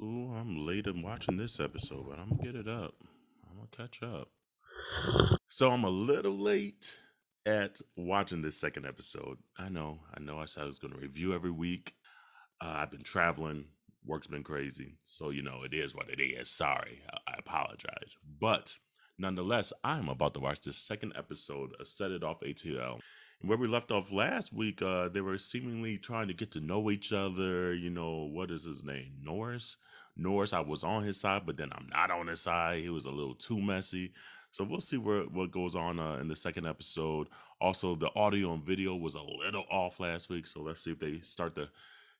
Ooh, I'm late in watching this episode, but I'm gonna get it up. I'm gonna catch up. So I'm a little late at watching this second episode. I said I was gonna review every week. I've been traveling, work's been crazy. So, it is what it is. Sorry, I apologize. But nonetheless, I'm about to watch this second episode of Set It Off ATL. And where we left off last week, they were seemingly trying to get to know each other. What is his name? Norris, I was on his side, but then I'm not on his side. He was a little too messy. So we'll see what goes on in the second episode. Also, the audio and video was a little off last week, so let's see if they start to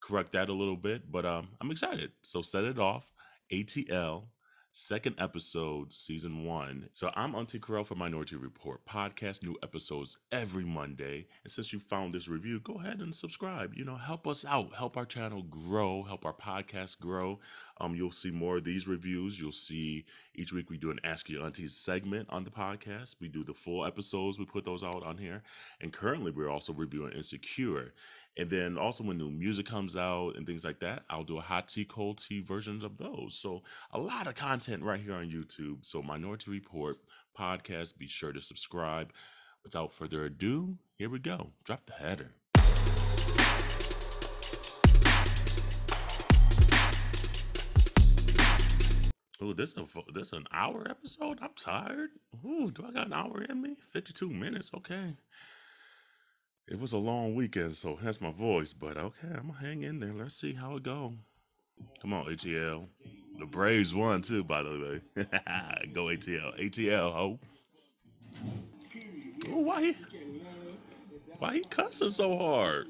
correct that a little bit. But I'm excited. So Set It Off, ATL, second episode, season 1. So I'm Auntea Kerel for Minority Report Podcast. New episodes every Monday. And since you found this review, go ahead and subscribe. Help us out. Help our channel grow. Help our podcast grow. You'll see more of these reviews. You'll see each week we do an Ask Your Aunties segment on the podcast. We do the full episodes. We put those out on here. And currently we're also reviewing Insecure. And then also when new music comes out and things like that, I'll do a hot tea, cold tea versions of those. So a lot of content right here on YouTube. So Minority Report Podcast, be sure to subscribe. Without further ado, here we go. Drop the header. Oh, this is an hour episode? I'm tired. Ooh, do I got an hour in me? 52 minutes, okay. It was a long weekend, so hence my voice. But okay, I'm gonna hang in there. Let's see how it go. Come on, ATL. The Braves won too, by the way. Go ATL. ATL, ho. Oh, why he cussing so hard?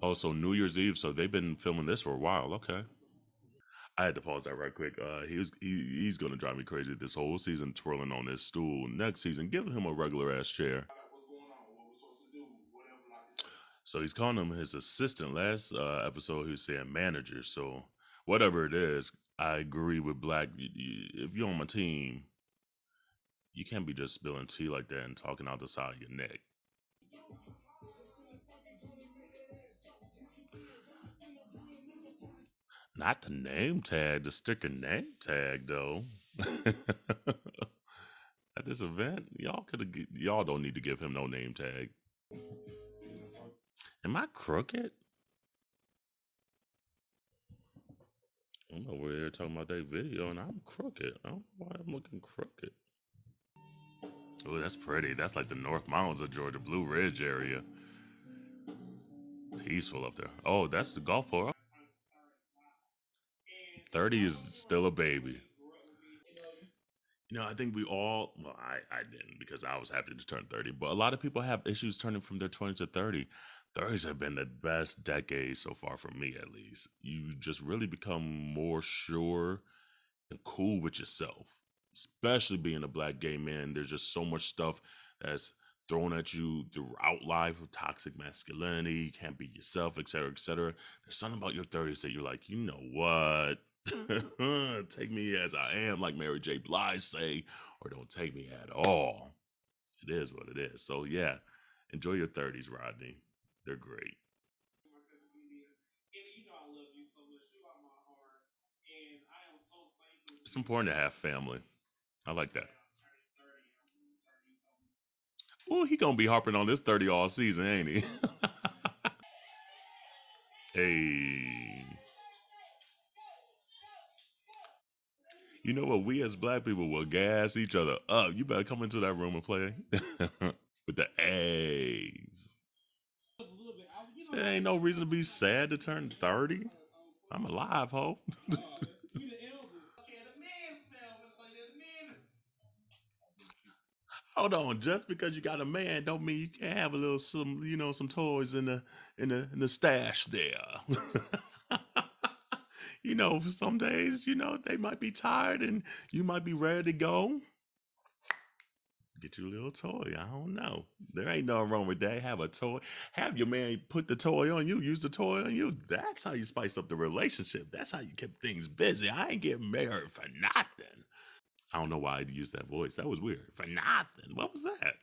Oh, so New Year's Eve. So they've been filming this for a while. Okay. I had to pause that right quick. He's gonna drive me crazy this whole season, twirling on this stool. Next season, give him a regular ass chair. So he's calling him his assistant. Last episode, he was saying manager. So whatever it is, I agree with Black. If you're on my team, you can't be just spilling tea like that and talking out the side of your neck. Not the name tag, the sticker name tag though. At this event, y'all don't need to give him no name tag. Am I crooked? I'm over here talking about that video and I'm crooked. I don't know why I'm looking crooked. Oh, that's pretty. That's like the North Mountains of Georgia, Blue Ridge area. Peaceful up there. Oh, that's the golf course. 30 is still a baby. I think we all, well, I didn't because I was happy to turn 30, but a lot of people have issues turning from their 20s to 30. 30s have been the best decade so far for me, at least. You just really become more sure and cool with yourself, especially being a Black gay man. There's just so much stuff that's thrown at you throughout life of toxic masculinity. You can't be yourself, etc., etc. There's something about your 30s that you're like, you know what? Take me as I am, like Mary J. Blige say, or don't take me at all. It is what it is. So yeah, enjoy your 30s, Rodney. They're great. It's important to have family. I like that. Well, he gonna be harping on this 30 all season, ain't he? Hey, you know what? We as Black people will gas each other up. You better come into that room and play with the A's. So there ain't no reason to be sad to turn 30. I'm alive, ho. Hold on, just because you got a man don't mean you can't have a little some toys in the stash there. Some days, they might be tired and you might be ready to go. Get your little toy. I don't know. There ain't nothing wrong with that. Have a toy. Have your man put the toy on you. Use the toy on you. That's how you spice up the relationship. That's how you keep things busy. I ain't getting married for nothing. I don't know why I used that voice. That was weird. For nothing. What was that?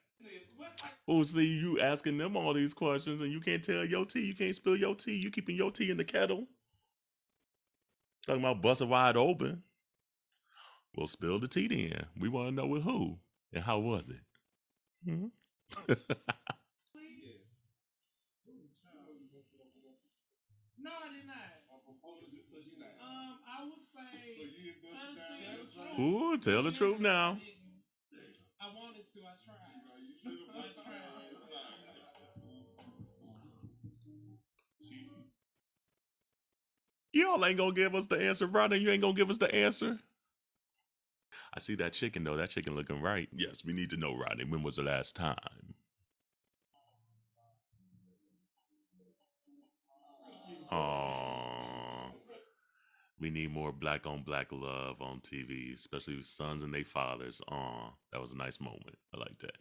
Oh, see, you asking them all these questions and you can't tell your tea. You can't spill your tea. You keeping your tea in the kettle. Talking about busting wide open. Well, spill the tea then. We want to know with who and how was it? Hmm. Ooh, tell the truth now. Y'all ain't gonna give us the answer, Rodney. You ain't gonna give us the answer. I see that chicken though. That chicken looking right. Yes, we need to know, Rodney. When was the last time? Aww. We need more black on black love on TV, especially with sons and their fathers. Aw, that was a nice moment. I like that.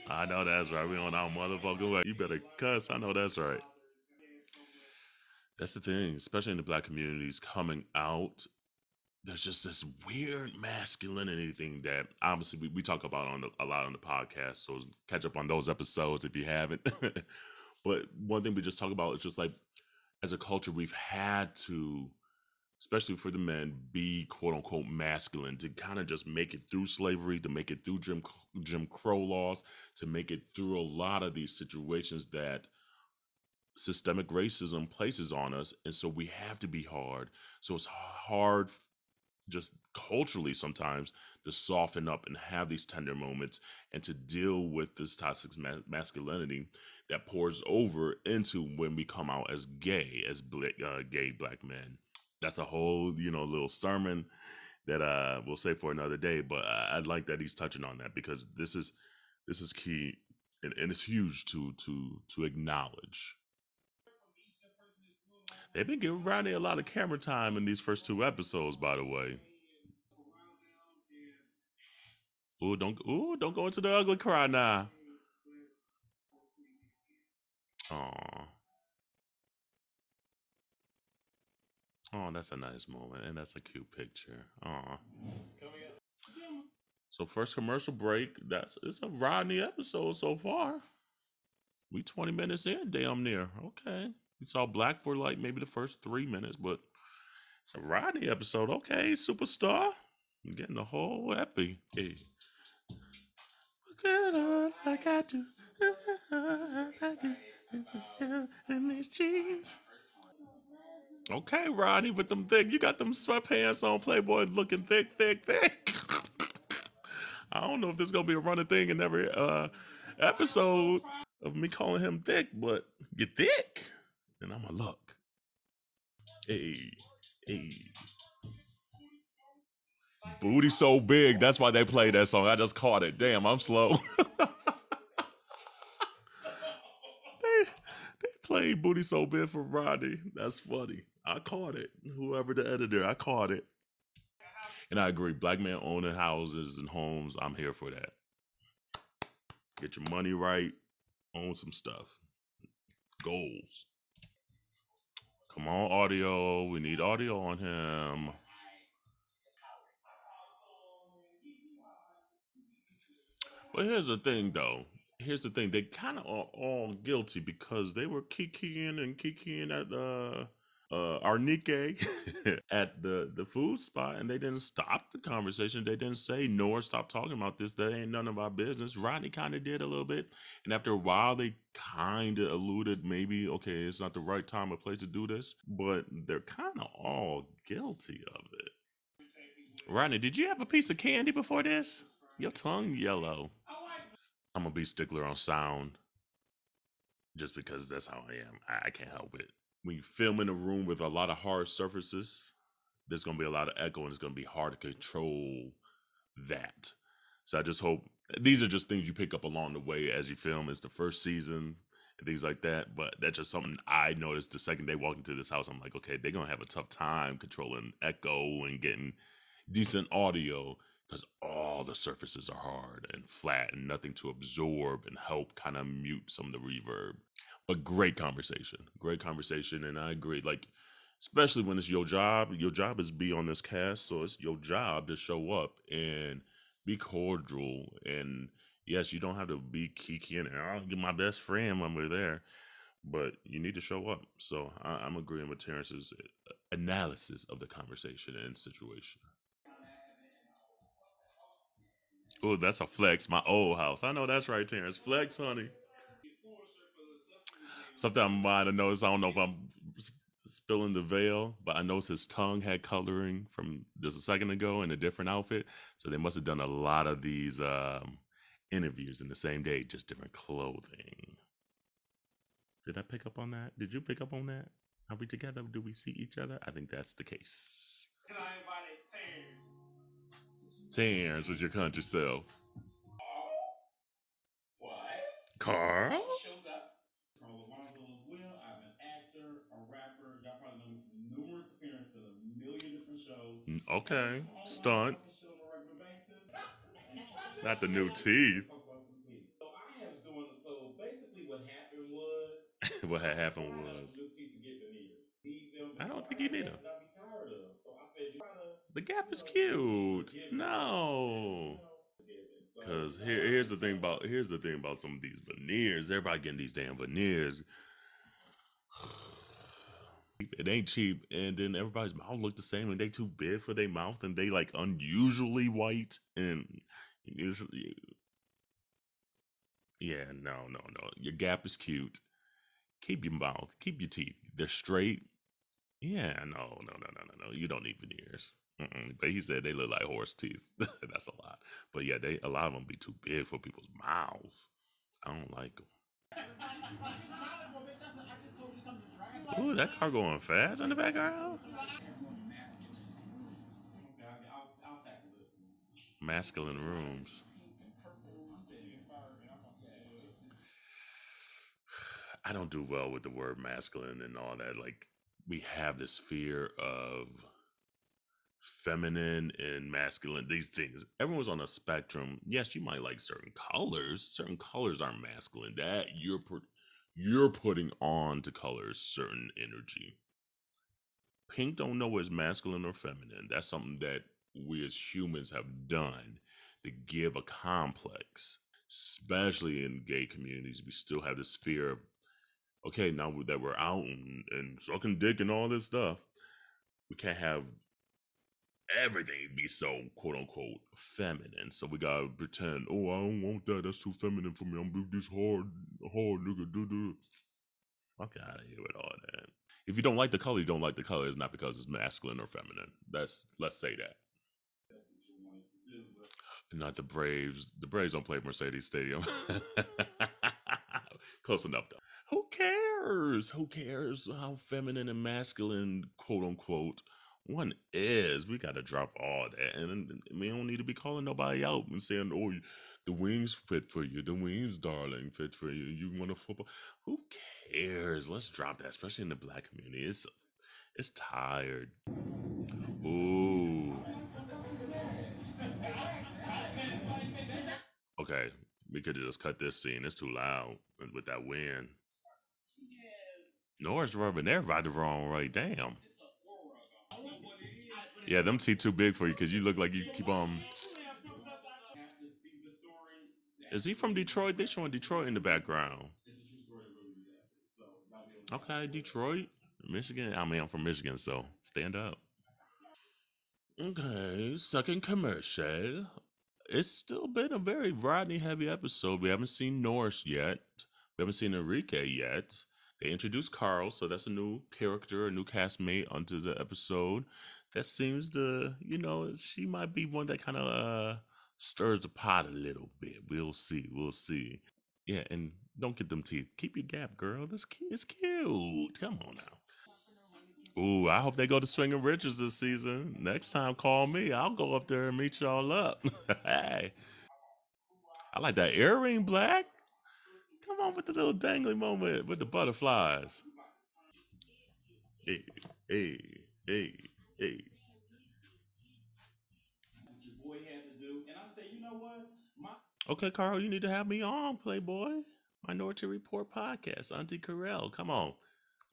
I know that's right. We on our motherfucking way. You better cuss. I know that's right. That's the thing, especially in the black communities coming out. There's just this weird masculinity thing that obviously we talk about a lot on the podcast. So catch up on those episodes if you haven't. But one thing we just talk about is just like as a culture, we've had to, especially for the men, be quote unquote masculine to kind of just make it through slavery, to make it through Jim Crow laws, to make it through a lot of these situations that systemic racism places on us. And so we have to be hard. So it's hard just culturally sometimes to soften up and have these tender moments and to deal with this toxic masculinity that pours over into when we come out as gay, as gay black men. That's a whole, little sermon that we'll say for another day. But I'd like that he's touching on that because this is key and it's huge to acknowledge. They've been giving Ronnie a lot of camera time in these first two episodes, by the way. Don't go into the ugly cry now. Aw. Oh, that's a nice moment, and that's a cute picture. Aw. So first commercial break. It's a Rodney episode so far. We 20 minutes in, damn near. Okay. We saw Black for like maybe the first 3 minutes, but it's a Rodney episode. Okay, superstar. I'm getting the whole epi. Hey. Look like I do. In these jeans. Okay, Rodney, with them thick, you got them sweatpants on, Playboy, looking thick, thick, thick. I don't know if this is gonna be a running thing in every episode of me calling him thick, but you thick, and I'm a look. Hey, hey, booty so big. That's why they played that song. I just caught it. Damn, I'm slow. they played booty so big for Rodney. That's funny. I caught it. Whoever the editor, I caught it. And I agree. Black men owning houses and homes. I'm here for that. Get your money right. Own some stuff. Goals. Come on, audio. We need audio on him. But here's the thing, though. Here's the thing. They kind of are all guilty because they were kikiing at Arnike at the food spot, and they didn't stop the conversation. They didn't say no or stop talking about this. That ain't none of our business. Rodney kind of did a little bit, and after a while, they kind of alluded maybe okay, it's not the right time or place to do this, but they're kind of all guilty of it. Rodney, did you have a piece of candy before this? Your tongue yellow. I'm gonna be stickler on sound just because that's how I am. I can't help it. When you film in a room with a lot of hard surfaces, there's going to be a lot of echo and it's going to be hard to control that. So I just hope these are just things you pick up along the way as you film. It's the first season and things like that. But that's just something I noticed the second they walked into this house. I'm like, okay, they're going to have a tough time controlling echo and getting decent audio because all the surfaces are hard and flat and nothing to absorb and help kind of mute some of the reverb. But great conversation, and I agree. Like, especially when it's your job. Your job is be on this cast, so it's your job to show up and be cordial. And yes, you don't have to be kiki and I'll get my best friend when we're there, but you need to show up. So I'm agreeing with Terrence's analysis of the conversation and situation. Oh, that's a flex. My old house. I know that's right, Terrence. Flex, honey. Something I might have noticed. I don't know if I'm spilling the veil, but I noticed his tongue had coloring from just a second ago in a different outfit. So they must have done a lot of these interviews in the same day, just different clothing. Did I pick up on that? Did you pick up on that? Are we together? Do we see each other? I think that's the case. And I invited Terrence. Terrence with your country self. What? Karl? Shows up. As well. I'm an actor, a rapper. Y'all probably know me from numerous appearances in a million different shows. Okay. Stunt. Not the new teeth. So I have doing so basically what happened was what had happened was new teeth to get veneers. I don't think you need them. I'd be tired of. So I said the gap is cute. No. Cause here's the thing about some of these veneers. Everybody getting these damn veneers. It ain't cheap, and then everybody's mouth look the same, and they too big for their mouth, and they like unusually white, and yeah, no. Your gap is cute. Keep your mouth, keep your teeth. They're straight. Yeah, no. You don't need veneers. But he said they look like horse teeth. That's a lot. But yeah, a lot of them be too big for people's mouths. I don't like them. Ooh, that car going fast in the background. I'll tackle this one. Masculine rooms. I don't do well with the word masculine and all that. Like, we have this fear of feminine and masculine, these things. Everyone's on a spectrum. Yes, you might like certain colors. Certain colors are masculine. That you're putting on to colors certain energy. Pink don't know what's masculine or feminine. That's something that we as humans have done to give a complex. Especially in gay communities, we still have this fear of, okay, now that we're out and sucking dick and all this stuff, we can't have everything be so quote unquote feminine. So we gotta pretend, oh, I don't want that. That's too feminine for me. I'm gonna do this hard nigga. Do. Fuck out of here with all that. If you don't like the color, you don't like the color. It's not because it's masculine or feminine. Let's say that. Not the Braves. The Braves don't play Mercedes Stadium. Close enough though. Who cares? Who cares how feminine and masculine, quote unquote, one is? We got to drop all that. And we don't need to be calling nobody out and saying, oh, the wings fit for you. The wings, darling, fit for you. You want a football? Who cares? Let's drop that, especially in the black community. It's tired. Ooh. Okay, we could just cut this scene. It's too loud with that wind. Norris rubbing everybody the wrong way. Damn. Yeah, them teeth too big for you because you look like you keep on. Is he from Detroit? They showing Detroit in the background. Okay, Detroit, Michigan. I mean, I'm from Michigan, so stand up. Okay, second commercial. It's still been a very Rodney heavy episode. We haven't seen Norris yet. We haven't seen Enrique yet. They introduced Karl, so that's a new character, a new castmate onto the episode. That seems to, she might be one that kind of stirs the pot a little bit. We'll see. We'll see. Yeah, and don't get them teeth. Keep your gap, girl. This is cute. Come on now. Ooh, I hope they go to Swinging Richards this season. Next time, call me. I'll go up there and meet y'all up. Hey, I like that earring, Black. Come on with the little dangly moment with the butterflies. Hey, hey, hey, hey. Okay, Karl, you need to have me on, Playboy. Minority Report Podcast, Auntea Kerel. Come on.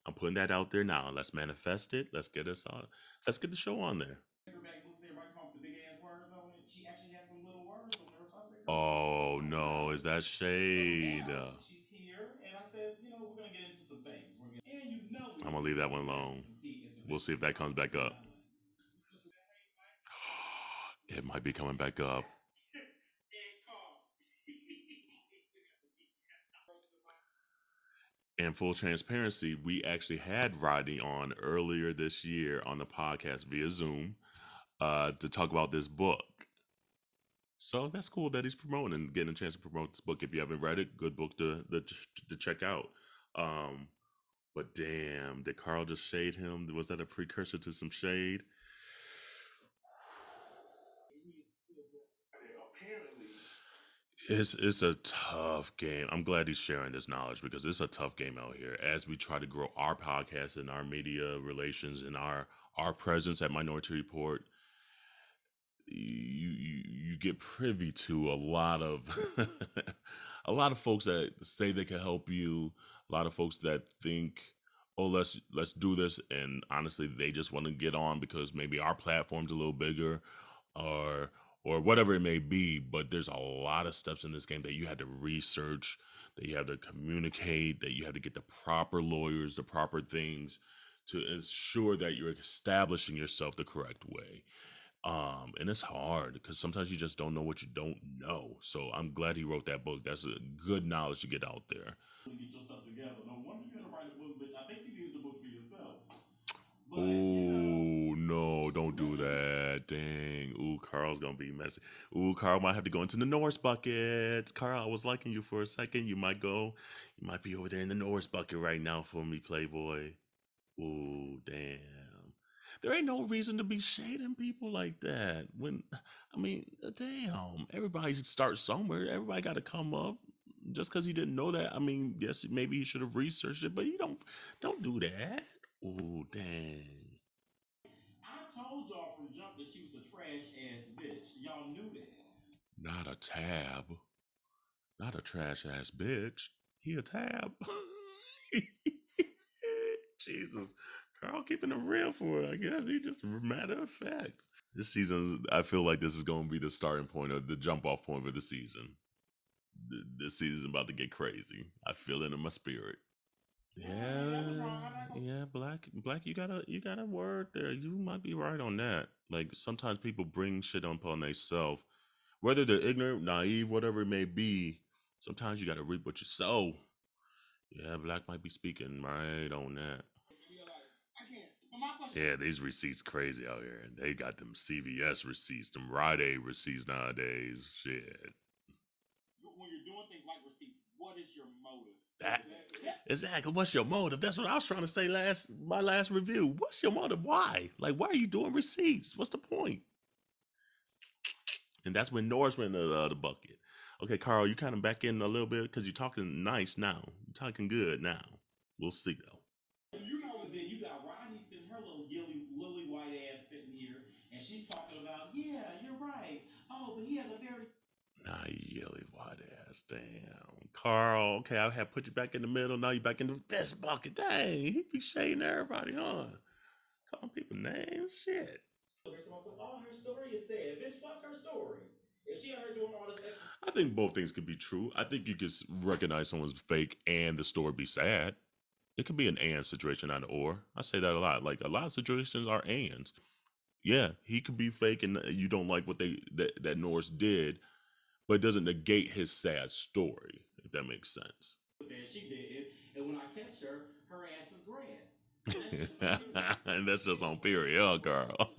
I'm putting that out there now. Let's manifest it. Let's get us on. Let's get the show on there. Oh no, is that shade? I'm gonna leave that one alone. We'll see if that comes back up. It might be coming back up. In full transparency, we actually had Rodney on earlier this year on the podcast via Zoom to talk about this book. So that's cool that he's promoting and getting a chance to promote this book. If you haven't read it, good book to check out. But damn, did Karl just shade him? Was that a precursor to some shade? It's a tough game. I'm glad he's sharing this knowledge because it's a tough game out here as we try to grow our podcast and our media relations and our presence at Minority Report. You get privy to a lot of a lot of folks that say they can help you, a lot of folks that think, oh, let's do this, and honestly they just want to get on because maybe our platform's a little bigger or whatever it may be. But there's a lot of steps in this game that you have to research, that you have to communicate, that you have to get the proper lawyers, the proper things to ensure that you're establishing yourself the correct way. And it's hard because sometimes you just don't know what you don't know. So I'm glad he wrote that book. That's a good knowledge to get out there. Get your stuff together. No wonder you're gonna write a book, bitch. I think you needed the book for yourself. But, oh no, don't do that. Dang. Ooh, Karl's gonna be messy. Ooh, Karl might have to go into the Norse bucket. Karl, I was liking you for a second. You might be over there in the Norse bucket right now for me, Playboy. Ooh, damn. There ain't no reason to be shading people like that. Damn. Everybody should start somewhere. Everybody got to come up. Just because he didn't know that, yes, maybe he should have researched it, but you don't do that. Oh, dang. I told y'all from jump that she was a trash ass bitch. Y'all knew that. Not a tab. Not a trash ass bitch. He a tab. Jesus. Karl keeping it real for it. I guess he just matter of fact. This season, I feel like this is going to be the starting point of the jump off point for the season. This season's about to get crazy. I feel it in my spirit. Yeah, Black, you got a word there. You might be right on that. Like sometimes people bring shit upon themselves, whether they're ignorant, naive, whatever it may be. Sometimes you got to reap what you sow. Yeah, Black might be speaking right on that. Yeah, these receipts crazy out here. They got them CVS receipts, them Rite Aid receipts nowadays. Shit. When you're doing things like receipts, what is your motive? Exactly. What's your motive? That's what I was trying to say my last review. What's your motive? Why? Like, why are you doing receipts? What's the point? And that's when Norris went into the bucket. Okay, Karl, you kind of back in a little bit because you're talking nice now. You're talking good now. We'll see though. Then you got Rodney sitting her little lily white ass sitting here, and she's talking about, yeah, you're right. Oh, but he has a very nah, yelly white ass. Damn, Karl. Okay, I have put you back in the middle. Now you back in the best bucket. Dang, he be shading everybody, huh? Calling people names, shit. Oh, her story is sad. Bitch, fuck her story. If she out here doing all this extra, I think both things could be true. I think you could recognize someone's fake and the story be sad. It could be an and situation, not an or. I say that a lot. Like a lot of situations are ands. Yeah, he could be fake, and you don't like what that Norris did, but it doesn't negate his sad story. If that makes sense. She did, and when I catch her, her ass is grass. And that's just on period, huh, Karl?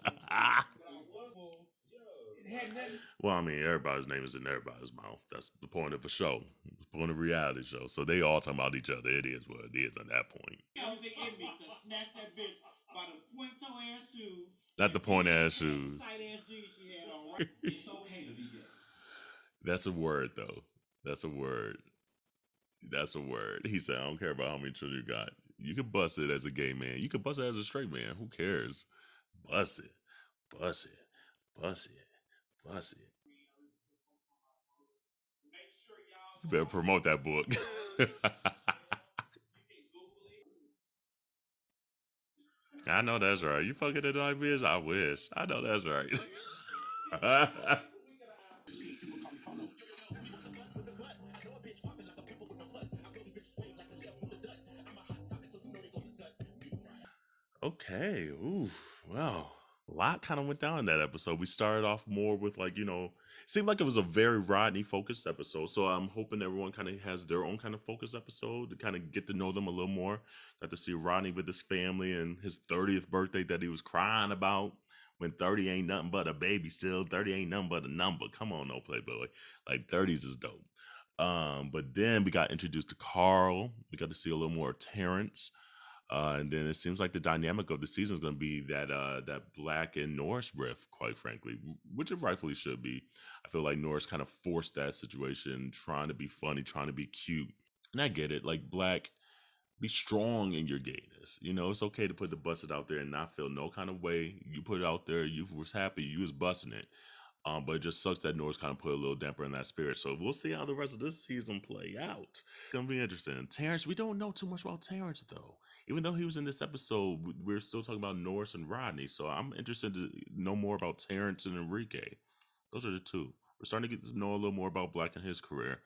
Well, I mean, everybody's name is in everybody's mouth. That's the point of a show, the point of a reality show. So they all talking about each other. It is what it is at that point. Everything in me to snatch that bitch by the point toe ass shoes. Not the point ass shoes. Tight ass jeans she had on. Right? It's okay to be gay. That's a word, though. That's a word. That's a word. He said, I don't care about how many children you got. You could bust it as a gay man. You could bust it as a straight man. Who cares? Bust it. Bust it. Bust it. Bust it. You better promote that book. I know that's right. You fucking it like bitch? I wish. I know that's right. Okay. Ooh. Well, a lot kind of went down in that episode. We started off more with like, seemed like it was a very Rodney focused episode. So I'm hoping everyone kind of has their own kind of focused episode to kind of get to know them a little more. Got to see Rodney with his family and his 30th birthday that he was crying about. When 30 ain't nothing but a baby still. 30 ain't nothing but a number. Come on, no Playboy. Like 30s is dope. But then we got introduced to Karl. We got to see a little more of Terrence. And then it seems like the dynamic of the season is going to be that Black and Norris riff, quite frankly, which it rightfully should be. I feel like Norris kind of forced that situation, trying to be funny, trying to be cute. And I get it. Like, Black, be strong in your gayness. It's okay to put the busted out there and not feel no kind of way. You put it out there, you was happy, you was busting it. But it just sucks that Norris kind of put a little damper in that spirit. So we'll see how the rest of this season play out. It's gonna be interesting. Terrence, we don't know too much about Terrence though. Even though he was in this episode, we're still talking about Norris and Rodney. So I'm interested to know more about Terrence and Enrique. Those are the two. We're starting to get to know a little more about Black and his career,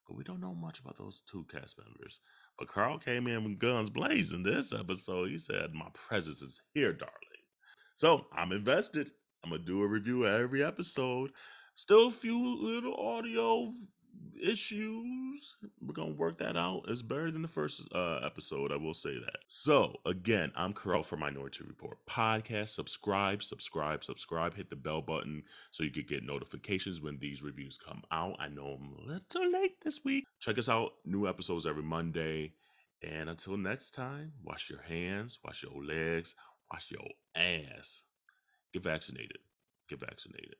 but we don't know much about those two cast members. But Karl came in with guns blazing this episode. He said, "My presence is here, darling." So I'm invested. I'm gonna do a review of every episode. Still a few little audio issues. We're gonna work that out. It's better than the first episode, I will say that. So again, I'm Karl for Minority Report Podcast. Subscribe. Hit the bell button so you could get notifications when these reviews come out. I know I'm a little late this week. Check us out. New episodes every Monday. And until next time, wash your hands, wash your legs, wash your ass. Get vaccinated. Get vaccinated.